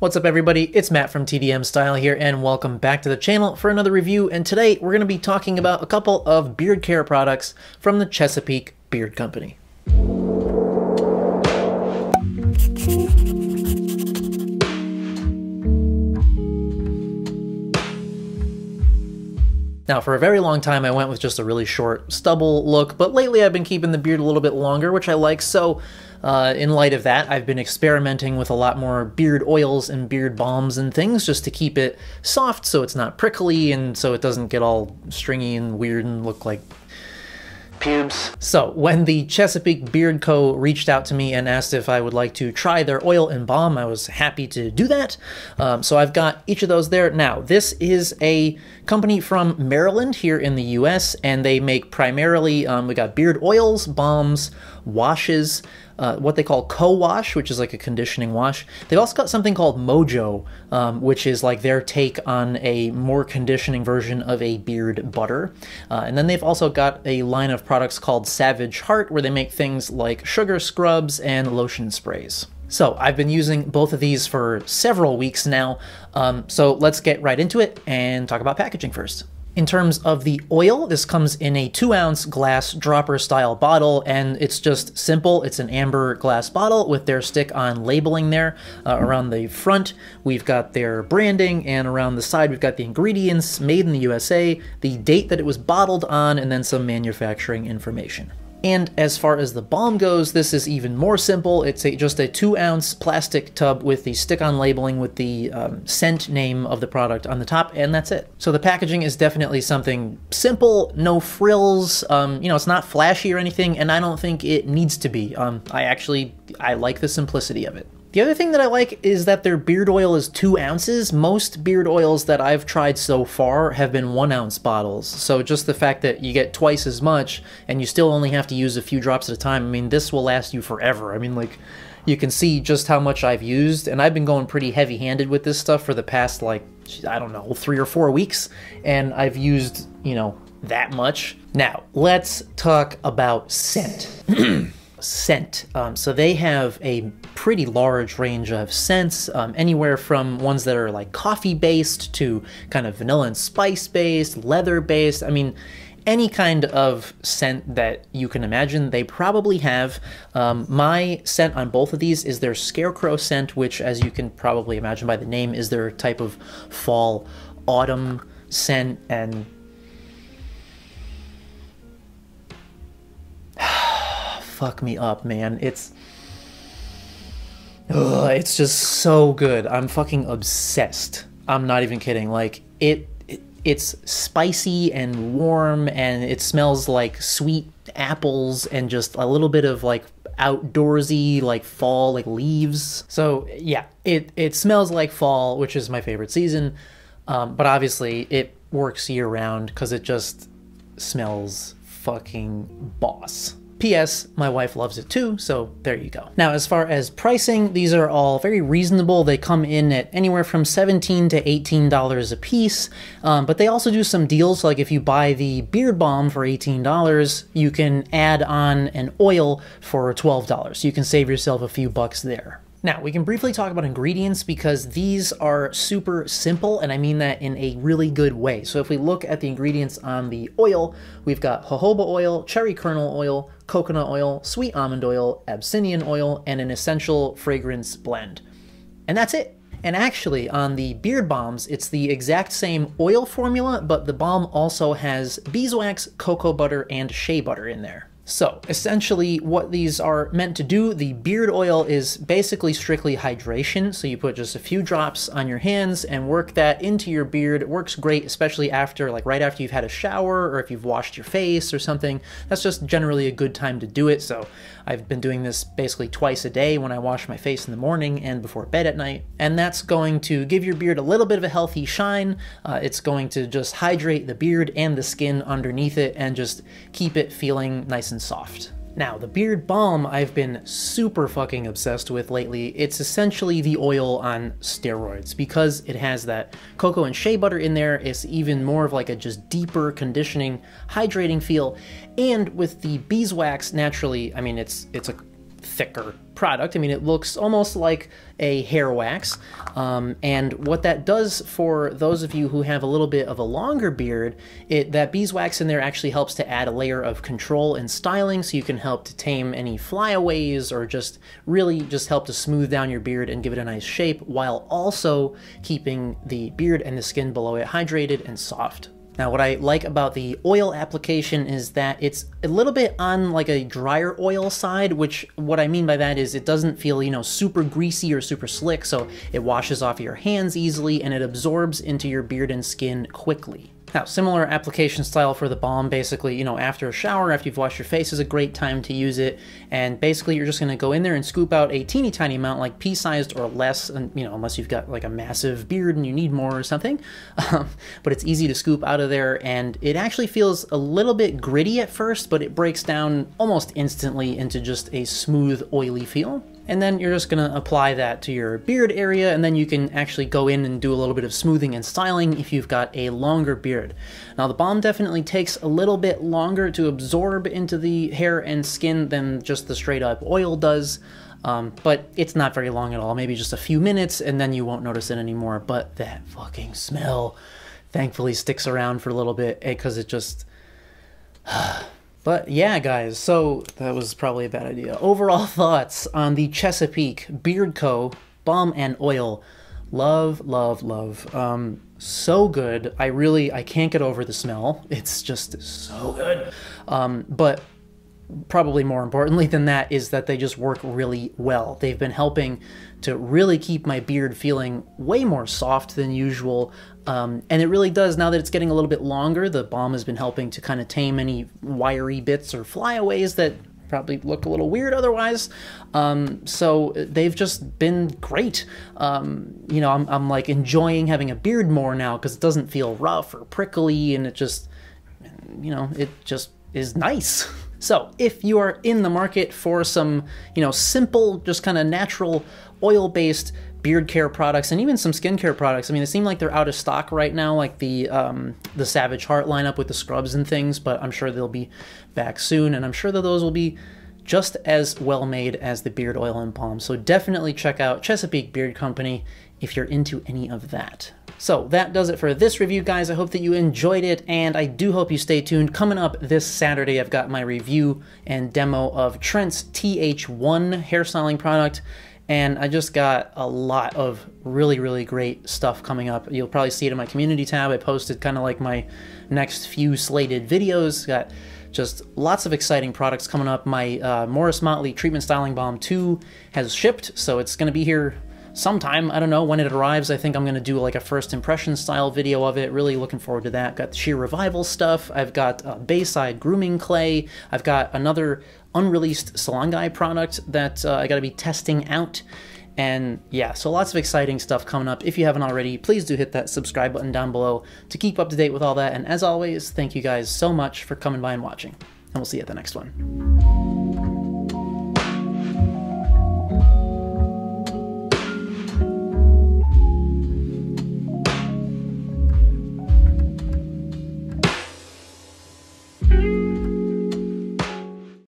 What's up everybody, it's Matt from TDM Style here and welcome back to the channel for another review, and today we're going to be talking about a couple of beard care products from the Chesapeake Beard Company. Now, for a very long time, I went with just a really short stubble look, but lately I've been keeping the beard a little bit longer, which I like, so in light of that, I've been experimenting with a lot more beard oils and beard balms and things just to keep it soft so it's not prickly and so it doesn't get all stringy and weird and look like pubes. So when the Chesapeake Beard Co. reached out to me and asked if I would like to try their oil and balm, I was happy to do that. So I've got each of those there. Now, this is a company from Maryland here in the US, and they make primarily, we got beard oils, balms, washes, what they call co-wash, which is like a conditioning wash. They've also got something called Mojo, which is like their take on a more conditioning version of a beard butter. And then they've also got a line of products called Savage Heart, where they make things like sugar scrubs and lotion sprays. So I've been using both of these for several weeks now, so let's get right into it and talk about packaging first. In terms of the oil, this comes in a 2-ounce glass dropper style bottle, and it's just simple. It's an amber glass bottle with their stick-on labeling there. Around the front, we've got their branding, and around the side, we've got the ingredients, made in the USA, the date that it was bottled on, and then some manufacturing information. And as far as the balm goes, this is even more simple. It's just a 2-ounce plastic tub with the stick-on labeling with the scent name of the product on the top, and that's it. So the packaging is definitely something simple, no frills, you know, it's not flashy or anything, and I don't think it needs to be. I like the simplicity of it. The other thing that I like is that their beard oil is 2 ounces. Most beard oils that I've tried so far have been 1-ounce bottles. So just the fact that you get twice as much and you still only have to use a few drops at a time, I mean, this will last you forever. I mean, like, you can see just how much I've used, and I've been going pretty heavy-handed with this stuff for the past, like, I don't know, 3 or 4 weeks, and I've used, you know, that much. Now, let's talk about scent. Scent. So they have a pretty large range of scents, anywhere from ones that are like coffee-based to kind of vanilla and spice-based, leather-based. I mean, any kind of scent that you can imagine, they probably have. My scent on both of these is their Scarecrow scent, which, as you can probably imagine by the name, is their type of fall, autumn scent, and fuck me up, man. It's just so good. I'm fucking obsessed. I'm not even kidding. Like, it's spicy and warm, and it smells like sweet apples and just a little bit of like outdoorsy, like fall, like leaves. So yeah, it smells like fall, which is my favorite season. But obviously it works year round because it just smells fucking boss. P.S. My wife loves it too, so there you go. Now, as far as pricing, these are all very reasonable. They come in at anywhere from $17 to $18 a piece, but they also do some deals. Like if you buy the beard balm for $18, you can add on an oil for $12. So you can save yourself a few bucks there. Now, we can briefly talk about ingredients because these are super simple, and I mean that in a really good way. So if we look at the ingredients on the oil, we've got jojoba oil, cherry kernel oil, coconut oil, sweet almond oil, Abyssinian oil, and an essential fragrance blend. And that's it. And actually, on the beard balms, it's the exact same oil formula, but the balm also has beeswax, cocoa butter, and shea butter in there. So essentially what these are meant to do, the beard oil is basically strictly hydration. So you put just a few drops on your hands and work that into your beard. It works great, especially after, like right after you've had a shower or if you've washed your face or something. That's just generally a good time to do it. So I've been doing this basically twice a day when I wash my face in the morning and before bed at night. And that's going to give your beard a little bit of a healthy shine. It's going to just hydrate the beard and the skin underneath it and just keep it feeling nice and soft. Now, the beard balm I've been super fucking obsessed with lately. It's essentially the oil on steroids because it has that cocoa and shea butter in there. It's even more of like a just deeper conditioning, hydrating feel. And with the beeswax, naturally, I mean, it's a thicker product. I mean, it looks almost like a hair wax. And what that does for those of you who have a little bit of a longer beard, that beeswax in there actually helps to add a layer of control and styling, so you can help to tame any flyaways or just really just help to smooth down your beard and give it a nice shape, while also keeping the beard and the skin below it hydrated and soft. Now, what I like about the oil application is that it's a little bit on like a drier oil side, which what I mean by that is it doesn't feel, you know, super greasy or super slick, so it washes off your hands easily and it absorbs into your beard and skin quickly. Now, similar application style for the balm, basically, you know, after a shower, after you've washed your face, is a great time to use it. And basically, you're just going to go in there and scoop out a teeny tiny amount, like pea-sized or less, and, you know, unless you've got like a massive beard and you need more or something. But it's easy to scoop out of there, and it actually feels a little bit gritty at first, but it breaks down almost instantly into just a smooth, oily feel. And then you're just gonna apply that to your beard area, and then you can actually go in and do a little bit of smoothing and styling if you've got a longer beard. Now, the balm definitely takes a little bit longer to absorb into the hair and skin than just the straight up oil does, but it's not very long at all, maybe just a few minutes, and then you won't notice it anymore. But that fucking smell thankfully sticks around for a little bit, because it just... But yeah, guys, so that was probably a bad idea. Overall thoughts on the Chesapeake Beard Co. Balm and Oil. Love, love, love. So good. I can't get over the smell. It's just so good. But probably more importantly than that is that they just work really well. They've been helping to really keep my beard feeling way more soft than usual. And it really does, now that it's getting a little bit longer, the balm has been helping to kind of tame any wiry bits or flyaways that probably look a little weird otherwise. So they've just been great. You know, I'm like enjoying having a beard more now because it doesn't feel rough or prickly, and it just, you know, it just is nice. So if you are in the market for some, you know, simple, just kind of natural oil-based beard care products and even some skincare products, I mean, it seems like they're out of stock right now, like the Savage Heart lineup with the scrubs and things, but I'm sure they'll be back soon, and I'm sure that those will be just as well made as the beard oil and balm. So definitely check out Chesapeake Beard Company if you're into any of that. So that does it for this review, guys. I hope that you enjoyed it, and I do hope you stay tuned. Coming up this Saturday, I've got my review and demo of Trent's TH1 hairstyling product, and I just got a lot of really, really great stuff coming up. You'll probably see it in my community tab. I posted kind of like my next few slated videos. Got just lots of exciting products coming up. My Morris Motley Treatment Styling Balm 2 has shipped, so it's going to be here sometime. I don't know when it arrives. I think I'm going to do like a first impression style video of it. Really looking forward to that. Got the Sheer Revival stuff. I've got Bayside Grooming Clay. I've got another unreleased Salon Guy product that I got to be testing out. And yeah, so lots of exciting stuff coming up. If you haven't already, please do hit that subscribe button down below to keep up to date with all that. And as always, thank you guys so much for coming by and watching. And we'll see you at the next one.